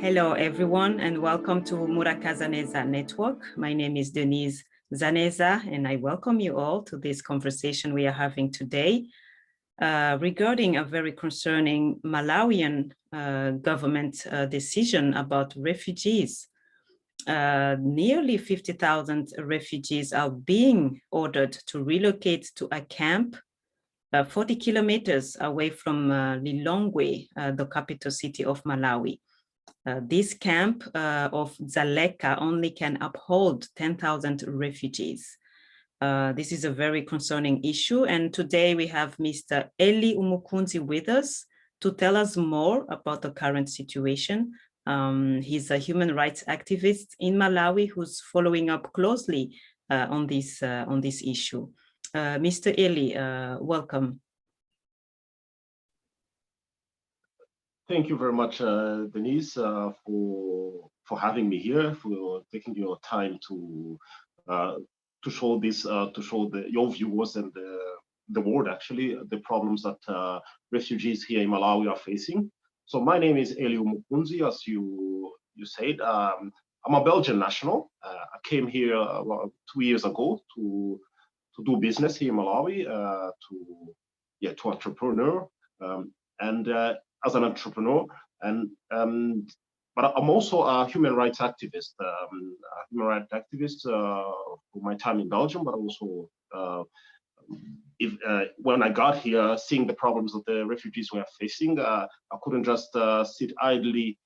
Hello, everyone, and welcome to MurakaZaneza Network. My name is Denise Zaneza, and I welcome you all to this conversation we are having today regarding a very concerning Malawian government decision about refugees. Nearly 50,000 refugees are being ordered to relocate to a camp 40 kilometers away from Lilongwe, the capital city of Malawi. This camp of Dzaleka only can uphold 10,000 refugees. This is a very concerning issue, and today we have Mr. Eli Umukunzi with us to tell us more about the current situation. He's a human rights activist in Malawi who's following up closely on this issue. Mr. Eli, welcome. Thank you very much, Denise, for having me here, for taking your time to show this, your viewers and the world actually the problems that refugees here in Malawi are facing. So my name is Eli Umukunzi, as you said. I'm a Belgian national. I came here about 2 years ago to do business here in Malawi, to entrepreneur, as an entrepreneur, but I'm also a human rights activist. For my time in Belgium, but also when I got here, seeing the problems that the refugees were facing, I couldn't just sit idly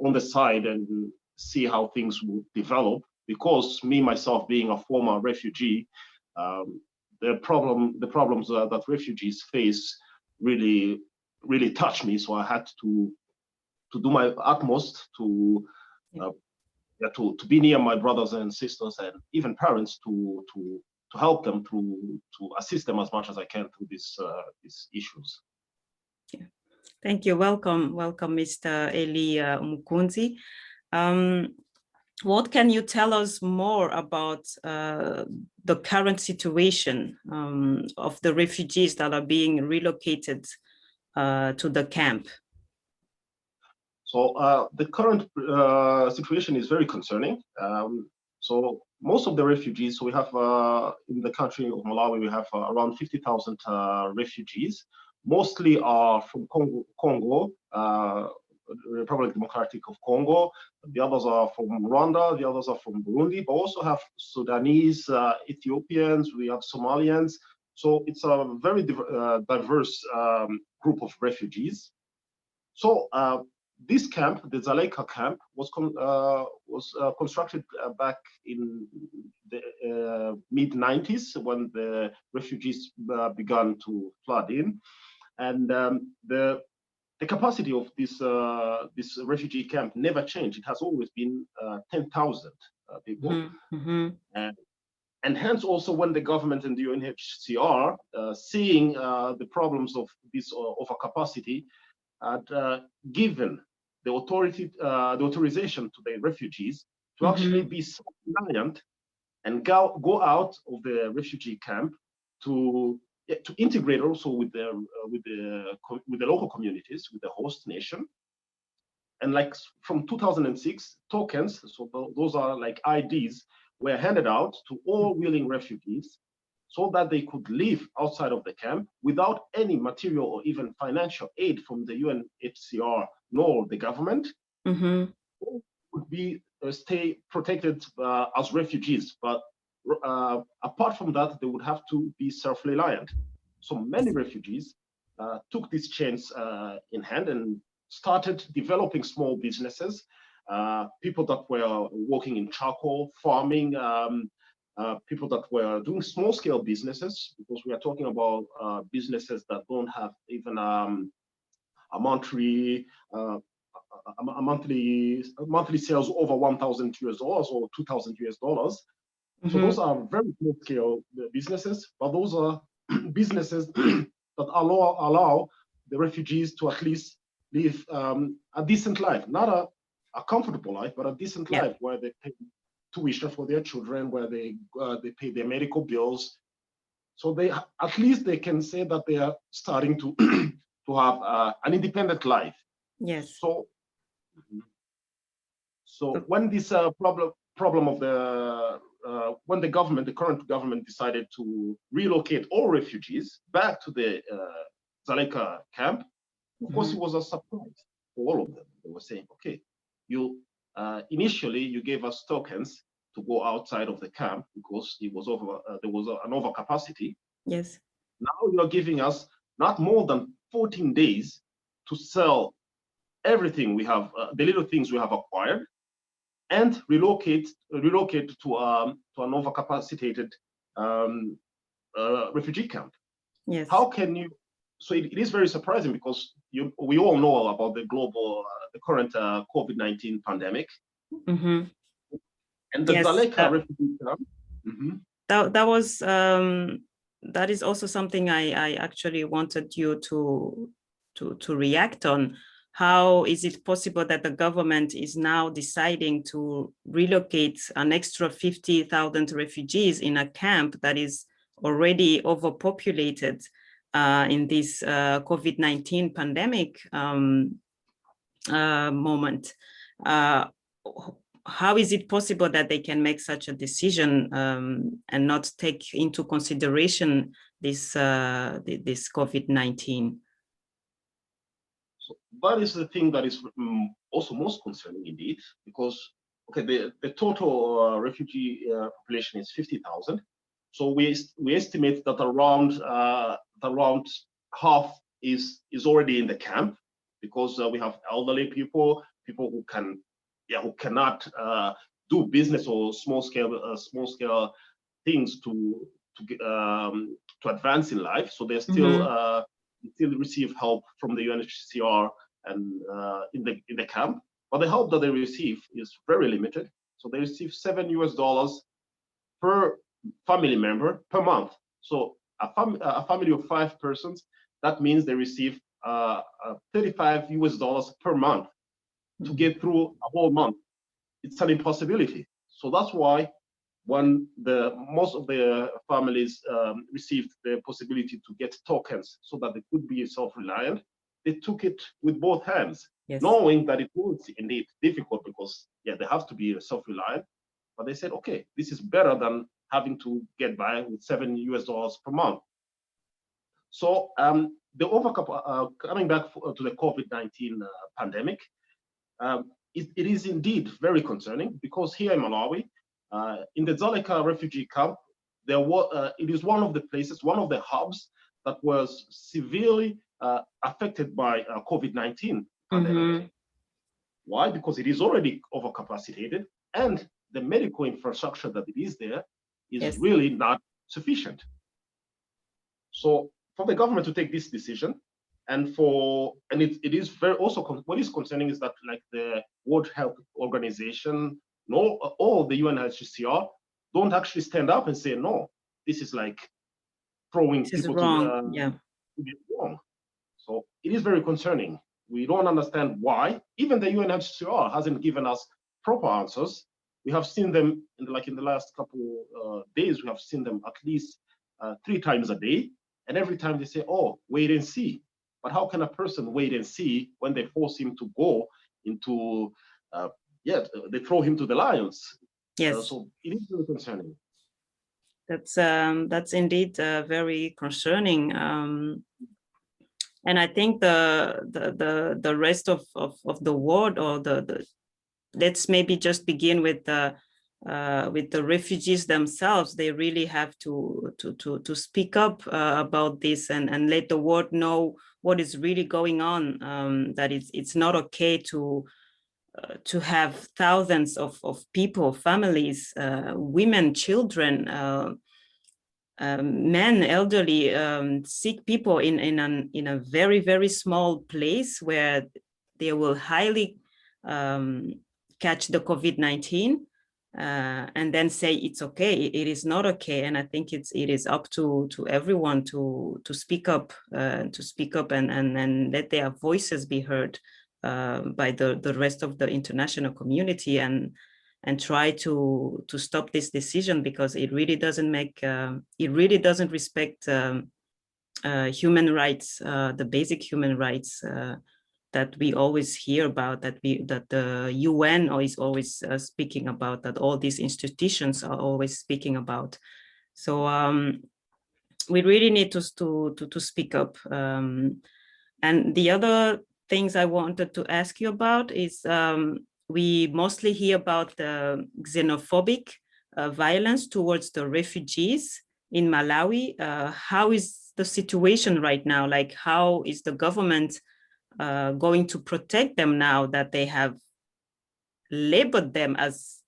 on the side and see how things would develop. Because me myself being a former refugee, the problems that refugees face really touched me. So I had to do my utmost to be near my brothers and sisters and even parents to help them, to assist them as much as I can through these issues. Yeah. Thank you. Welcome, Mr. Eli Umukunzi. What can you tell us more about the current situation of the refugees that are being relocated to the camp? So the current situation is very concerning. So most of the refugees we have in the country of Malawi, we have around 50,000 refugees. Mostly are from Congo, Republic Democratic of Congo. The others are from Rwanda. The others are from Burundi. But also have Sudanese, Ethiopians. We have Somalians. So it's a very diverse group of refugees. So this camp, the Dzaleka camp, was constructed back in the mid-90s when the refugees began to flood in, and the capacity of this refugee camp never changed. It has always been 10,000 people. Mm-hmm. And hence also when the government and the UNHCR, seeing the problems of this overcapacity, had given the authorization to the refugees to actually be self-reliant and go out of the refugee camp to integrate also with the local communities, with the host nation. And like from 2006, tokens, so those are like IDs, were handed out to all willing refugees so that they could live outside of the camp without any material or even financial aid from the UNHCR nor the government. Mm-hmm. Would stay protected as refugees, but apart from that, they would have to be self-reliant. So many refugees took these chains in hand and started developing small businesses. People that were working in charcoal farming, people that were doing small-scale businesses, because we are talking about businesses that don't have even a monthly sales over $1,000 or $2,000. Mm-hmm. So those are very small-scale businesses, but those are businesses that allow the refugees to at least live a decent life, not a comfortable life, but a decent life where they pay tuition for their children, where they pay their medical bills. So they at least they can say that they are starting to have an independent life. Yes. So So when this problem of when the current government decided to relocate all refugees back to the Dzaleka camp, of course, it was a surprise for all of them. They were saying, okay, you initially you gave us tokens to go outside of the camp because it was there was an overcapacity. Yes. Now you are giving us not more than 14 days to sell everything we have, the little things we have acquired, and relocate to an overcapacitated refugee camp. Yes. How can you? So it is very surprising because we all know about the global, the current COVID-19 pandemic, and the Dzaleka refugee camp. That is also something I actually wanted you to react on. How is it possible that the government is now deciding to relocate an extra 50,000 refugees in a camp that is already overpopulated in this COVID-19 pandemic moment? How is it possible that they can make such a decision and not take into consideration this this COVID-19? So that is the thing that is also most concerning indeed, because okay, the total refugee population is 50,000. So we estimate that around half is already in the camp, because we have elderly people who cannot do business or small scale things to advance in life. So they're still still receive help from the UNHCR and in the camp, but the help that they receive is very limited. So they receive $7 per family member per month. So a family of 5 persons, that means they receive $35 per month to get through a whole month. It's an impossibility. So that's why when most of the families received the possibility to get tokens so that they could be self-reliant, they took it with both hands, knowing that it was indeed difficult because they have to be self-reliant. But they said, okay, this is better than having to get by with $7 per month. So coming back to the COVID-19 pandemic, it is indeed very concerning, because here in Malawi, in the Dzaleka refugee camp, it is one of the places, one of the hubs that was severely affected by COVID-19 pandemic. Why? Because it is already overcapacitated, and the medical infrastructure that it is there is really not sufficient. So for the government to take this decision, and it is very also what is concerning is that, like, the World Health Organization, all the UNHCR don't actually stand up and say, no, this is like throwing people wrong. To be wrong. So it is very concerning. We don't understand why. Even the UNHCR hasn't given us proper answers. We have seen them in the last couple days. We have seen them at least 3 times a day, and every time they say, "Oh, wait and see." But how can a person wait and see when they force him to go into? They throw him to the lions. Yes. So it is very concerning. That's indeed very concerning. And I think the rest of the world, or let's maybe just begin with the refugees themselves. They really have to speak up about this and let the world know what is really going on. That it's not okay to have thousands of people, families, women, children, men, elderly, sick people in a very, very small place where they will highly catch the COVID-19 and then say it's okay. It is not okay. And I think it is up to everyone to speak up and let their voices be heard by the rest of the international community, and try to stop this decision, because it really doesn't respect human rights, the basic human rights that we always hear about, that the UN is always speaking about, that all these institutions are always speaking about. So we really need to speak up. And the other things I wanted to ask you about is we mostly hear about the xenophobic violence towards the refugees in Malawi. How is the situation right now? Like, how is the government going to protect them now that they have labeled them as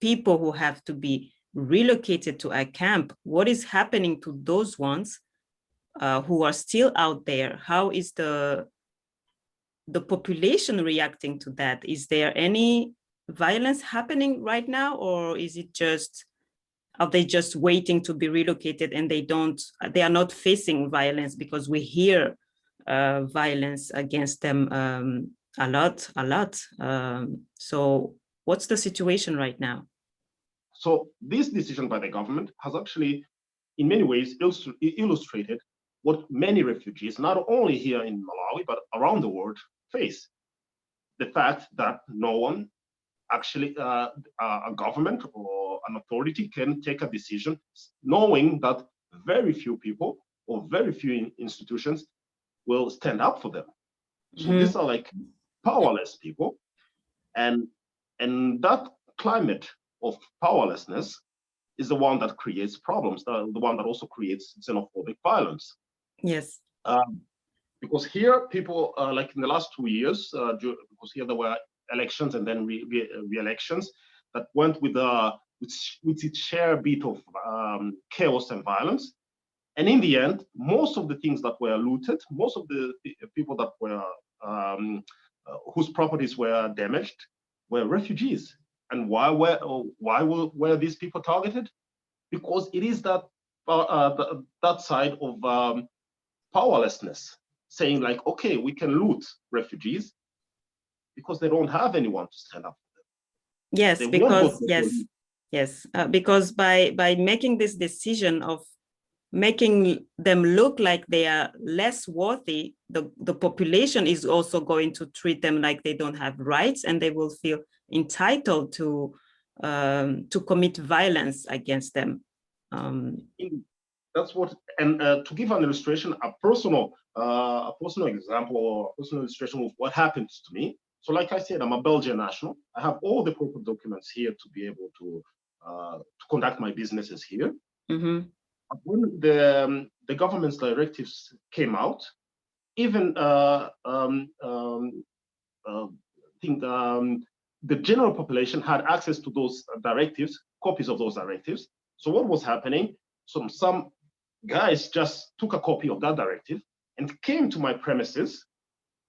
people who have to be relocated to a camp? What is happening to those ones who are still out there? How is the population reacting to that? Is there any violence happening right now, or is it just, are they just waiting to be relocated and they are not facing violence? Because we hear violence against them a lot. So what's the situation right now? So this decision by the government has actually, in many ways, illustrated what many refugees, not only here in Malawi, but around the world, face. The fact that no one, actually a government or an authority, can take a decision knowing that very few people or very few institutions will stand up for them. So these are like powerless people. And that climate of powerlessness is the one that creates problems, the one that also creates xenophobic violence. Yes. Because here people, like in the last 2 years, because here there were elections and then re-elections that went with its share bit of chaos and violence. And in the end, most of the things that were looted, most of the people that were whose properties were damaged were refugees. And why were these people targeted? Because it is that side of powerlessness, saying like, okay, we can loot refugees because they don't have anyone to stand up for them. Yes, because by making this decision of making them look like they are less worthy, the population is also going to treat them like they don't have rights, and they will feel entitled to commit violence against them. That's what, and to give an illustration, a personal example or a personal illustration of what happened to me. So like I said, I'm a Belgian national. I have all the proper documents here to be able to conduct my businesses here. Mm-hmm. When the government's directives came out, even the general population had access to those directives, copies of those directives. So what was happening? Some guys just took a copy of that directive and came to my premises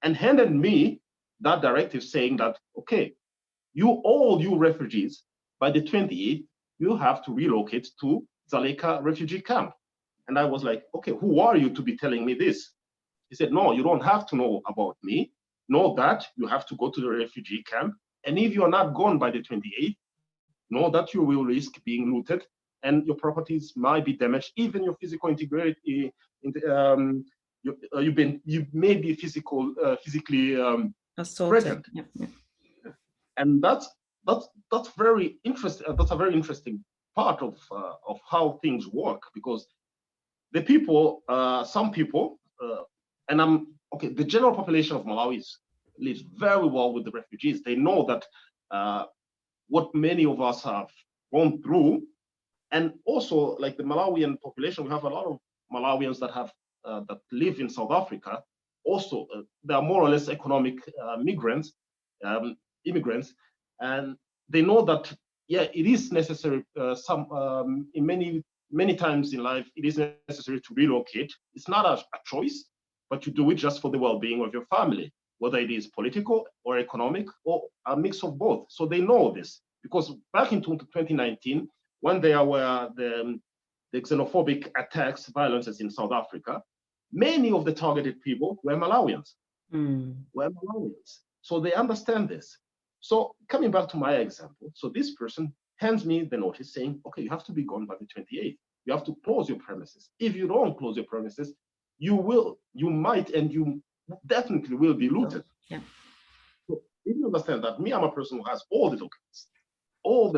and handed me that directive saying that, okay, all you refugees, by the 28th, you have to relocate to Dzaleka refugee camp. And I was like, okay, who are you to be telling me this? He said, no, you don't have to know about me. Know that you have to go to the refugee camp. And if you're not gone by the 28th, know that you will risk being looted and your properties might be damaged, even your physical integrity. You may be physically assaulted. Yeah. And that's very interesting. That's a very interesting part of how things work, because the people, some people, and the general population of Malawi lives very well with the refugees. They know that what many of us have gone through, and also like the Malawian population, we have a lot of Malawians that have that live in South Africa. Also, they are more or less economic immigrants, and they know that it is necessary. In many times in life, it is necessary to relocate. It's not a choice, but you do it just for the well-being of your family, whether it is political or economic or a mix of both. So they know this, because back in 2019, when there were the xenophobic attacks, violences in South Africa, many of the targeted people were Malawians. So they understand this. So coming back to my example, so this person hands me the notice saying, okay, you have to be gone by the 28th. You have to close your premises. If you don't close your premises, you might, and you definitely will be looted. Yeah. So if you understand that I'm a person who has all the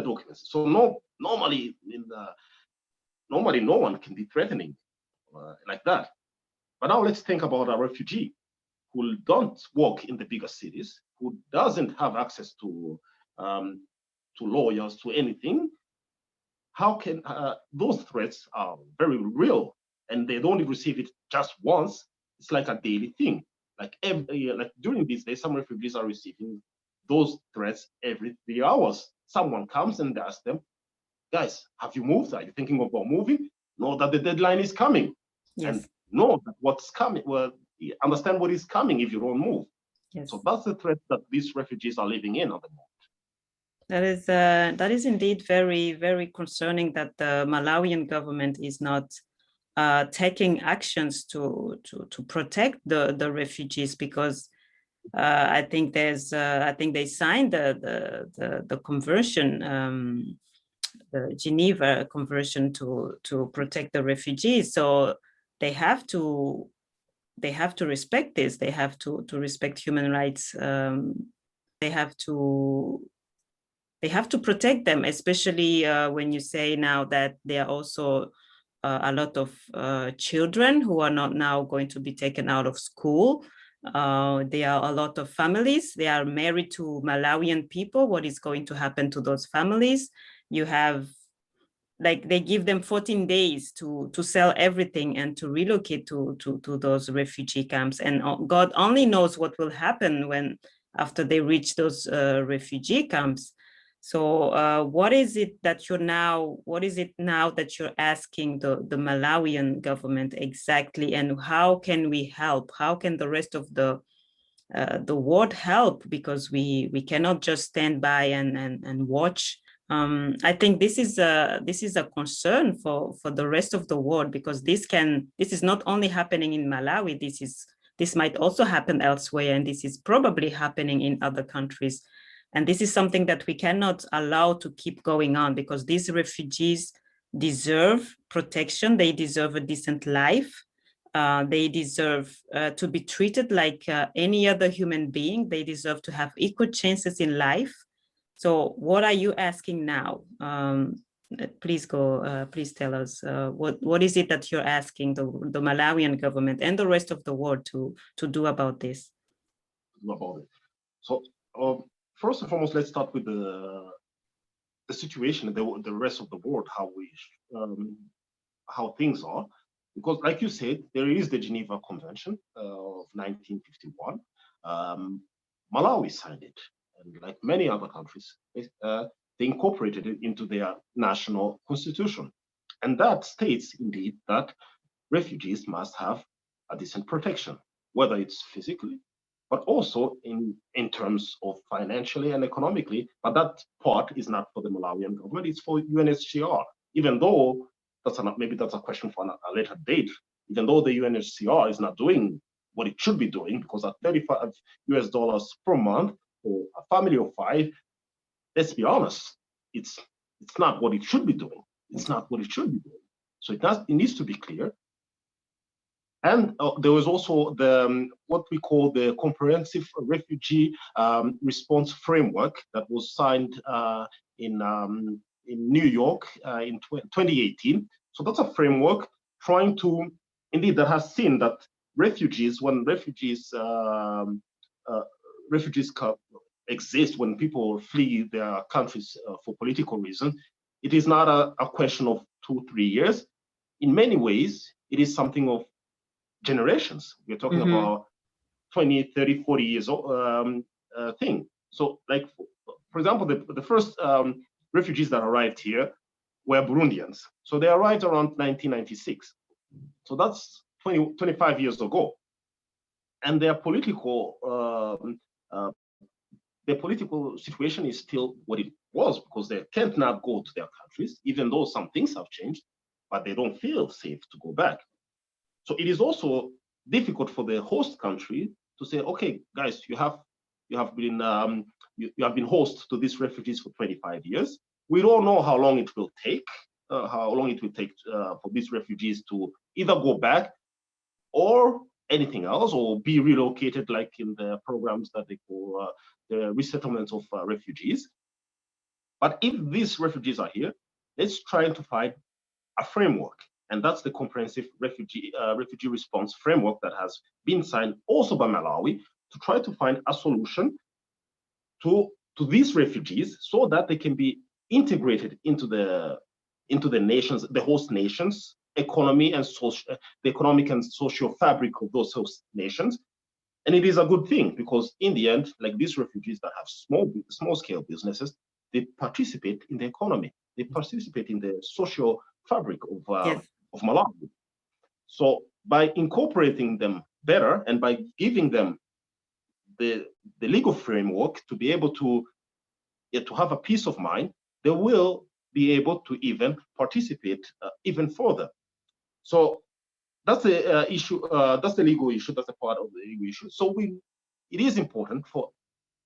documents. So normally no one can be threatening like that. But now let's think about a refugee who don't work in the bigger cities, who doesn't have access to lawyers, to anything. How can those threats are very real, and they don't receive it just once. It's like a daily thing. Like during these days, some refugees are receiving those threats every 3 hours. Someone comes and asks them, guys, have you moved? Are you thinking about moving? Know that the deadline is coming. Yes. And know that what's coming. Well, understand what is coming if you don't move. Yes. So that's the threat that these refugees are living in at the moment. That is indeed very, very concerning that the Malawian government is not taking actions to protect the refugees, because I think they signed the convention, the Geneva Convention to protect the refugees. So they have to respect this. They have to respect human rights. They have to protect them, especially when you say now that there are also a lot of children who are not now going to be taken out of school. There are a lot of families. They are married to Malawian people. What is going to happen to those families? You have, like, they give them 14 days to sell everything and to relocate to those refugee camps. And God only knows what will happen after they reach those refugee camps. So what is it now that you're asking the Malawian government exactly, and how can we help? How can the rest of the world help? Because we cannot just stand by and watch. I think this is a concern for the rest of the world, because this is not only happening in Malawi. This might also happen elsewhere, and this is probably happening in other countries. And this is something that we cannot allow to keep going on, because these refugees deserve protection. They deserve a decent life. They deserve to be treated like any other human being. They deserve to have equal chances in life. So what are you asking now? Please tell us, what is it that you're asking the Malawian government and the rest of the world to do about this? So first and foremost, let's start with the situation, the rest of the world, how things are. Because like you said, there is the Geneva Convention of 1951. Malawi signed it, and like many other countries, they incorporated it into their national constitution. And that states indeed that refugees must have a decent protection, whether it's physically, but also in terms of financially and economically. But that part is not for the Malawian government, it's for UNHCR, even though maybe that's a question for a later date, even though the UNHCR is not doing what it should be doing, because at $35 per month for a family of 5, let's be honest, it's not what it should be doing. It's not what it should be doing. So it needs to be clear. And there was also what we call the Comprehensive Refugee Response Framework that was signed in New York in 2018. So that's a framework trying to, indeed, that has seen that when refugees exist, when people flee their countries for political reasons, it is not a question of 2-3 years. In many ways, it is something of generations. We're talking about 20, 30, 40 years old thing. So like, for example, the first refugees that arrived here were Burundians. So they arrived around 1996. So that's 25 years ago. And their political situation is still what it was, because they can't now go to their countries, even though some things have changed, but they don't feel safe to go back. So it is also difficult for the host country to say, okay, guys, you have been host to these refugees for 25 years. We don't know how long it will take, for these refugees to either go back or anything else or be relocated like in the programs that they call the resettlement of refugees. But if these refugees are here, let's try to find a framework. And that's the comprehensive refugee response framework that has been signed also by Malawi to try to find a solution to these refugees so that they can be integrated into the nations, the host nations, economy and social, the economic and social fabric of those host nations. And it is a good thing because in the end, like these refugees that have small scale businesses, they participate in the economy, they participate in the social fabric of Malawi. So by incorporating them better and by giving them the legal framework to be able to have a peace of mind, they will be able to even participate even further. So that's the issue. That's the legal issue. That's a part of the legal issue. So it is important for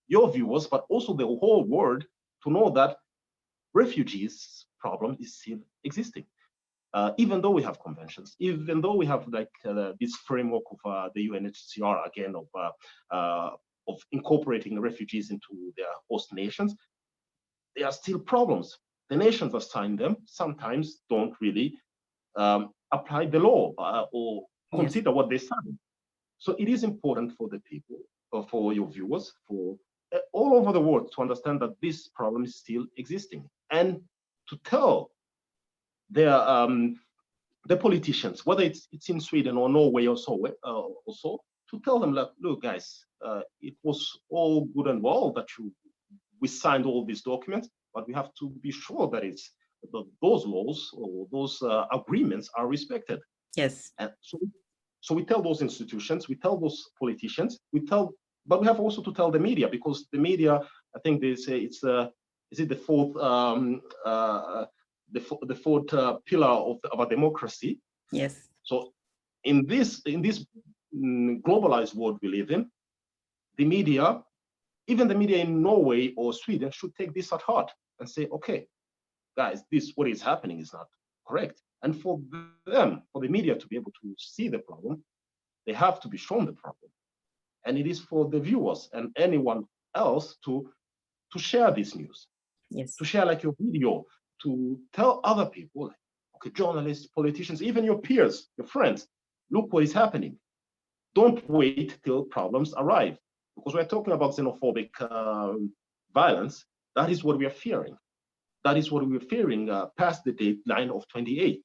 your viewers, but also the whole world, to know that refugees problem is still existing. Even though we have conventions, even though we have like this framework of the UNHCR again of incorporating refugees into their host nations, there are still problems. The nations that sign them sometimes don't really apply the law or consider what they sign. So it is important for the people, for your viewers, for all over the world to understand that this problem is still existing and to tell the politicians, whether it's in Sweden or Norway or so, to tell them like, look, guys, it was all good and well that we signed all these documents, but we have to be sure that those laws or those agreements are respected. Yes. And so we tell those institutions, we tell those politicians, but we have also to tell the media, because the media, I think they say it's the fourth the fourth pillar of our democracy. Yes. So in this globalized world we live in, the media, even the media in Norway or Sweden, should take this at heart and say, okay, guys, what is happening is not correct. And for them, for the media to be able to see the problem, they have to be shown the problem. And it is for the viewers and anyone else to share this news. Yes. To share like your video, to tell other people, like, okay, journalists, politicians, even your peers, your friends, look what is happening. Don't wait till problems arrive, because we're talking about xenophobic violence. That is what we are fearing. That is what we're fearing past the deadline of 28,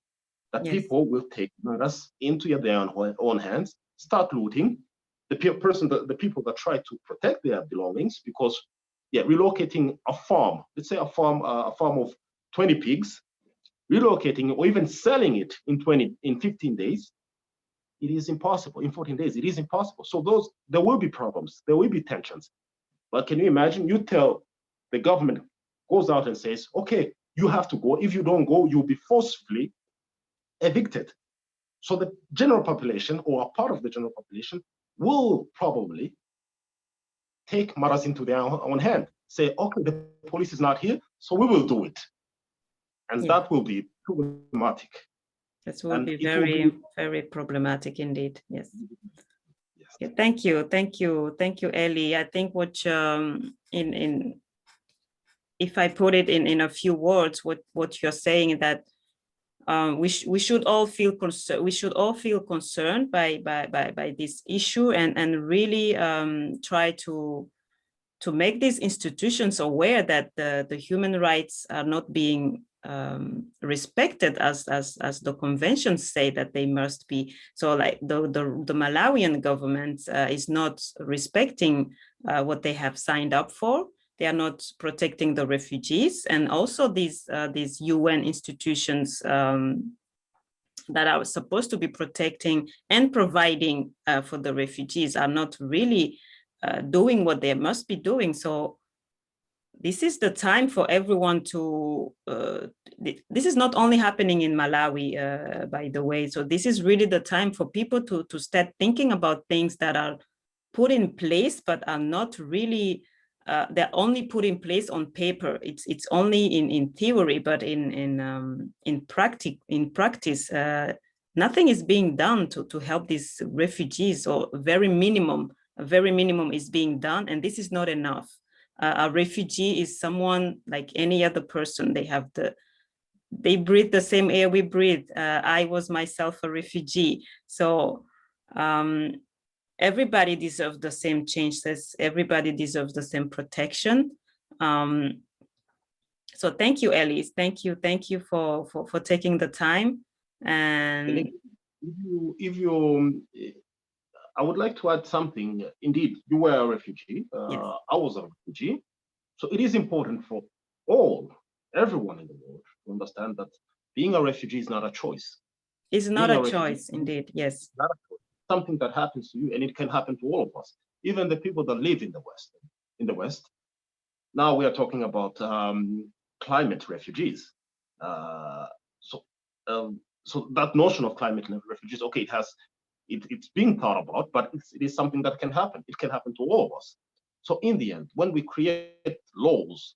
that people will take matters into their own hands, start looting the people that try to protect their belongings, because relocating a farm, let's say a farm of 20 pigs, relocating or even selling it in 15 days, it is impossible. In 14 days, it is impossible. So there will be problems, there will be tensions. But can you imagine? You tell the government goes out and says, okay, you have to go. If you don't go, you'll be forcibly evicted. So the general population, or a part of the general population, will probably take matters into their own hand. Say, okay, the police is not here, so we will do it. And that will be problematic. That will be very problematic indeed. Yes. Yeah, thank you, Eli. I think what if I put it in a few words, what you're saying is that we should all feel concerned. We should all feel concerned by this issue and really try to make these institutions aware that the human rights are not being respected as the conventions say that they must be. So like the Malawian government is not respecting what they have signed up for. They are not protecting the refugees, and also these UN institutions that are supposed to be protecting and providing for the refugees are not really doing what they must be doing. So this is the time for everyone to, this is not only happening in Malawi, by the way. So this is really the time for people to start thinking about things that are put in place, but are not really, they're only put in place on paper. It's only in theory, but in practice, nothing is being done to help these refugees, or a very minimum is being done, and this is not enough. A refugee is someone like any other person. They breathe the same air we breathe. I was myself a refugee. So everybody deserves the same changes. Everybody deserves the same protection. So thank you, Elise. Thank you for taking the time. And I would like to add something. Indeed, you were a refugee. yes. I was a refugee. So it is important for everyone in the world to understand that being a refugee is not a choice. It's not a choice, indeed, yes. Not a choice. Something that happens to you, and it can happen to all of us, even the people that live in the West. Now we are talking about climate refugees. So that notion of climate refugees, okay, it's being thought about, but it is something that can happen. It can happen to all of us. So in the end, when we create laws,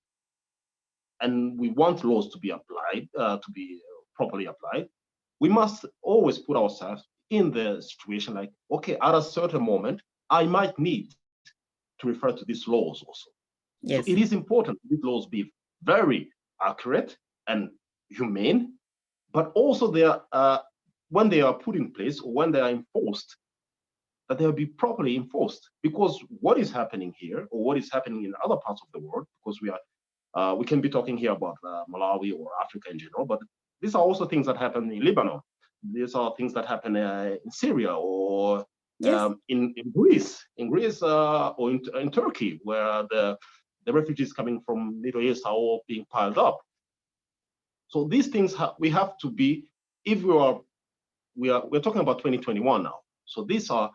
and we want laws to be applied, to be properly applied, we must always put ourselves in the situation like, okay, at a certain moment, I might need to refer to these laws also. Yes. So it is important that these laws be very accurate and humane, but also they are, when they are put in place or when they are enforced, that they will be properly enforced. Because what is happening here, or what is happening in other parts of the world, because we can be talking here about Malawi or Africa in general, but these are also things that happen in Lebanon. These are things that happen in Syria, or yes. in Greece, or in Turkey, where the refugees coming from Middle East are all being piled up. So these things we have to be, if we're talking about 2021 now. So these are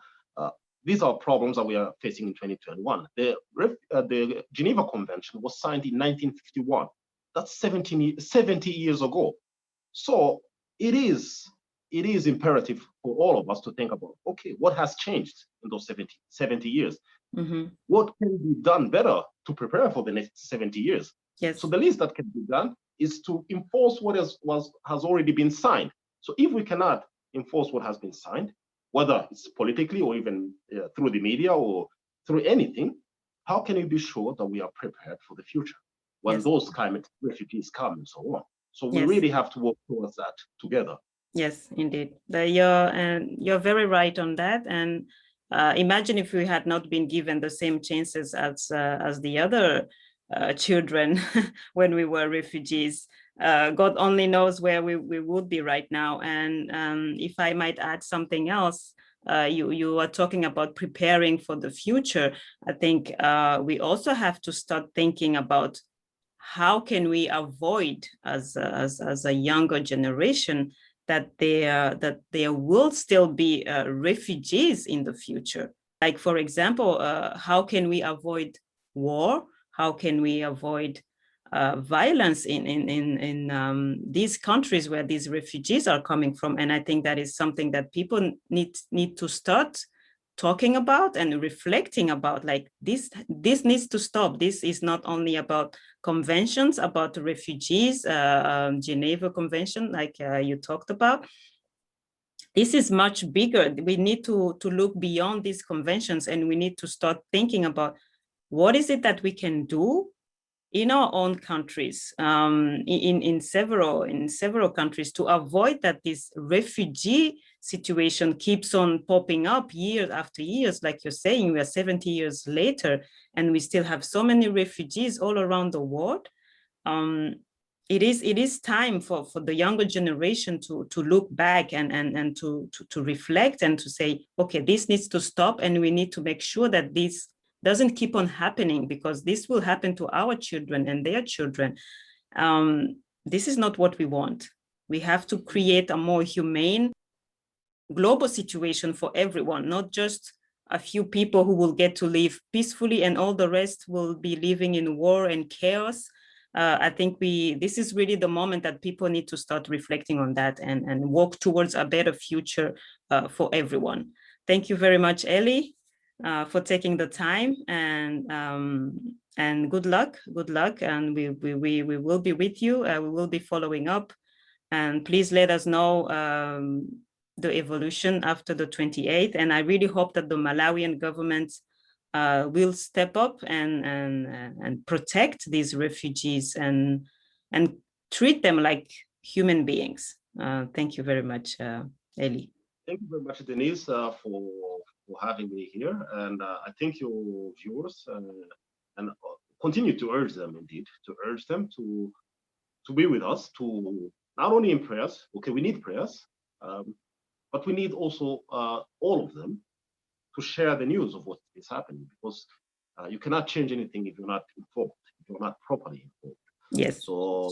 problems that we are facing in 2021. The Geneva Convention was signed in 1951. That's 70 years ago. So it is imperative for all of us to think about, okay, what has changed in those 70 years? Mm-hmm. What can be done better to prepare for the next 70 years? Yes. So the least that can be done is to enforce what has already been signed. So if we cannot enforce what has been signed, whether it's politically or even through the media or through anything, how can we be sure that we are prepared for the future when yes. those climate refugees come and so on? So we yes. really have to work towards that together. Yes, indeed. You're very right on that. And imagine if we had not been given the same chances as the other children when we were refugees. God only knows where we would be right now. And if I might add something else, you are talking about preparing for the future. I think we also have to start thinking about how can we avoid, as a younger generation, that there will still be refugees in the future. Like, for example, how can we avoid war? How can we avoid violence in these countries where these refugees are coming from? And I think that is something that people need to start talking about and reflecting about. Like, this needs to stop. This is not only about conventions about refugees, Geneva Convention, like you talked about. This is much bigger. We need to look beyond these conventions, and we need to start thinking about what is it that we can do in our own countries, in several countries, to avoid that this refugee situation keeps on popping up year after years. Like you're saying, we are 70 years later, and we still have so many refugees all around the world. It is time for the younger generation to look back and to reflect and to say, okay, this needs to stop, and we need to make sure that this doesn't keep on happening, because this will happen to our children and their children. This is not what we want. We have to create a more humane global situation for everyone, not just a few people who will get to live peacefully and all the rest will be living in war and chaos. I think this is really the moment that people need to start reflecting on that and work towards a better future for everyone. Thank you very much, Ellie, for taking the time, and good luck, and we will be with you. We will be following up, and please let us know the evolution after the 28th. And I really hope that the Malawian government will step up and protect these refugees and treat them like human beings. Thank you very much, Eli. Thank you very much, Denise, for having me here. And I thank your viewers and continue to urge them, indeed, to be with us, to not only in prayers, okay, we need prayers, but we need also all of them to share the news of what is happening, because you cannot change anything if you're not informed, if you're not properly informed. Yes. So,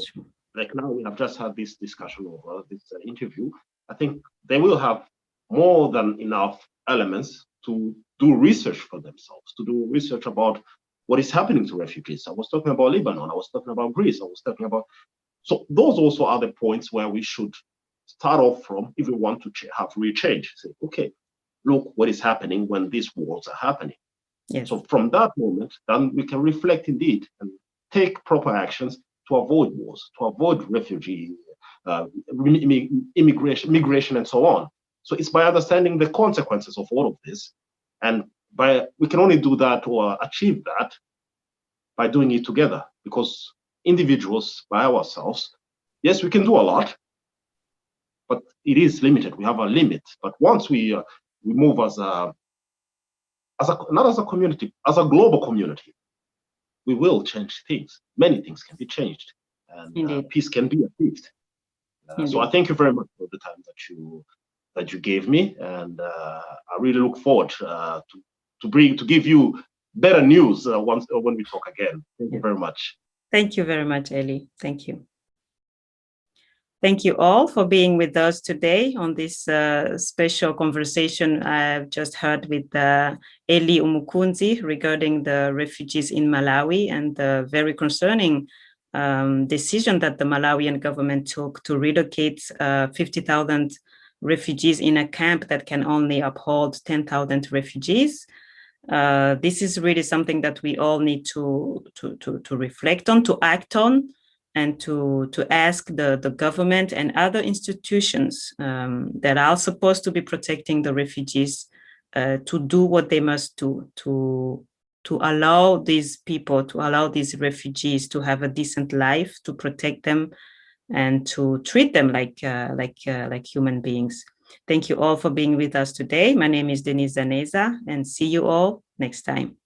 like now we have just had this discussion over this interview. I think they will have more than enough elements to do research for themselves, to do research about what is happening to refugees. I was talking about Lebanon, I was talking about Greece, I was talking about, so those also are the points where we should start off from if we want to have real change. Say, okay, look what is happening when these wars are happening. Yes. So from that moment, then we can reflect indeed and take proper actions to avoid wars, to avoid refugee, migration, and so on. So it's by understanding the consequences of all of this, and we can only do that or achieve that by doing it together. Because individuals by ourselves, yes, we can do a lot, but it is limited. We have a limit. But once we move not as a community, as a global community, we will change things. Many things can be changed, and peace can be achieved. So I thank you very much for the time that you gave me, and I really look forward to give you better news when we talk again. Thank you very much. Thank you very much, Eli. Thank you. Thank you all for being with us today on this special conversation I've just heard with Eli Umukunzi regarding the refugees in Malawi and the very concerning decision that the Malawian government took to relocate 50,000 refugees in a camp that can only uphold 10,000 refugees. This is really something that we all need to reflect on, to act on, and to ask the government and other institutions that are supposed to be protecting the refugees to do what they must do to allow these people, to allow these refugees to have a decent life, to protect them, and to treat them like human beings. Thank you all for being with us today. My name is DRCongo, and see you all next time.